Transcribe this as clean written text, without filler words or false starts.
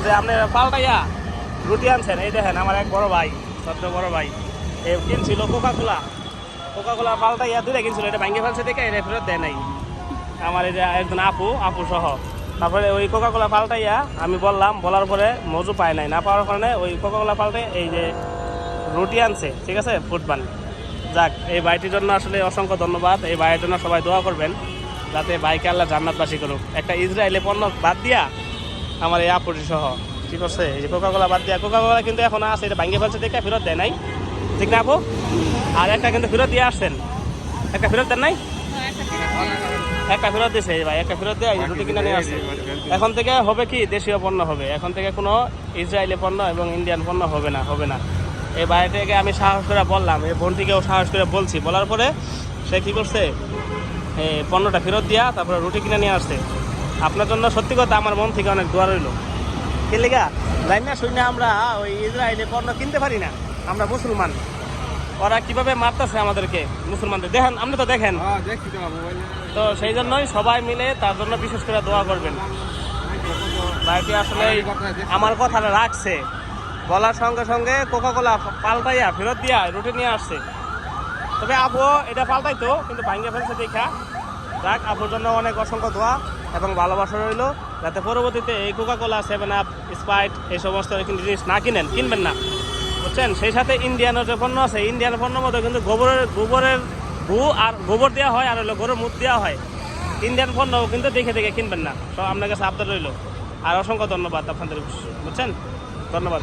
যে আপনি পাল্টাইয়া রুটি আনছেন। এই দেখেন আমার এক বড় ভাই, ছোট্ট বড় ভাই, এ কিনছিল কোকা কোলা পাল্টাইয়া দুইটা কিনছিল, এটা ভাঙ্গে ফেলছে দেখে এটা ফেরত দেয় নাই আমার এই যে একজন আপু সহ। তারপরে ওই কোকা কোলা পাল্টাইয়া আমি বললাম, বলার পরে মজু পায় নাই, না পাওয়ার কারণে ওই কোকা কোলা পাল্টে এই যে রুটি আনছে, ঠিক আছে, ফুটবান। যাক, এই ভাইটির জন্য আসলে অসংখ্য ধন্যবাদ। এই ভাইয়ের জন্য সবাই দোয়া করবেন যাতে বাইকে আল্লাহ জান্নাতবাসী করুক। একটা ইসরায়েলি পণ্য বাদ দিয়া আমার এই আপুটি সহ কি করছে, এই যে কোকা কোলা বাদ দিয়া, কোকা কোলা কিন্তু এখন আছে, এটা ভাঙ্গে ফেলছে দেখে ফেরত দেয় নাই, ঠিক না আপু? আর একটা কিন্তু ফেরত দিয়ে আসছেন, একটা ফেরত দেন নাই? একটা ফেরত দিয়েছে ভাই, একটা ফেরত দিয়ে রুটি কিনে নিয়ে আসছে। এখন থেকে হবে কি, দেশীয় পণ্য হবে, এখন থেকে কোনো ইসরায়েলি পণ্য এবং ইন্ডিয়ান পণ্য হবে না। এই বাইরেটাকে আমি সাহস করে বললাম, এই বোনটিকেও সাহস করে বলছি, বলার পরে সে কী করছে, এই পণ্যটা ফেরত দিয়া তারপরে রুটি কিনে নিয়ে আসছে। আপনার জন্য সত্যি কথা আমার মন থেকে অনেক দোয়া রইল। কি লেগা জানি না, শুনে আমরা ওই ইসরায়েলি পণ্য কিনতে পারি না, আমরা মুসলমান, ওরা কিভাবে মারতেছে আমাদেরকে মুসলমানদের, দেখেন, আপনি তো দেখেন। তো সেই জন্যই সবাই মিলে তার জন্য বিশেষ করে দোয়া করবেন। ভাইটি আসলে আমার কথাটা রাখছে, বলার সঙ্গে সঙ্গে কোকা কোলা পাল্টাইয়া ফেরত দিয়া রুটি নিয়ে আসছে। তবে আপু এটা পাল্টাইতো, কিন্তু ভাঙ্গে ফেলছে দেখা। যাক, আপুর জন্য অনেক অসংখ্য দোয়া এবং ভালোবাসা রইল, যাতে পরবর্তীতে এই কোকা কোলা, 7 আপ, স্প্রাইট এই সমস্ত জিনিস না কিনবেন না, বুঝছেন? সেই সাথে ইন্ডিয়ানের যে পণ্য আছে, ইন্ডিয়ান পণ্যের মধ্যে কিন্তু গোবরের গু আর গোবর দেওয়া হয়, আর হলো গরুর মুখ দেওয়া হয়। ইন্ডিয়ান পণ্য কিন্তু দেখে কিনবেন না। তো আপনার কাছে আবদার রইল। আর অসংখ্য ধন্যবাদ আপনাদের, বুঝছেন? ধন্যবাদ।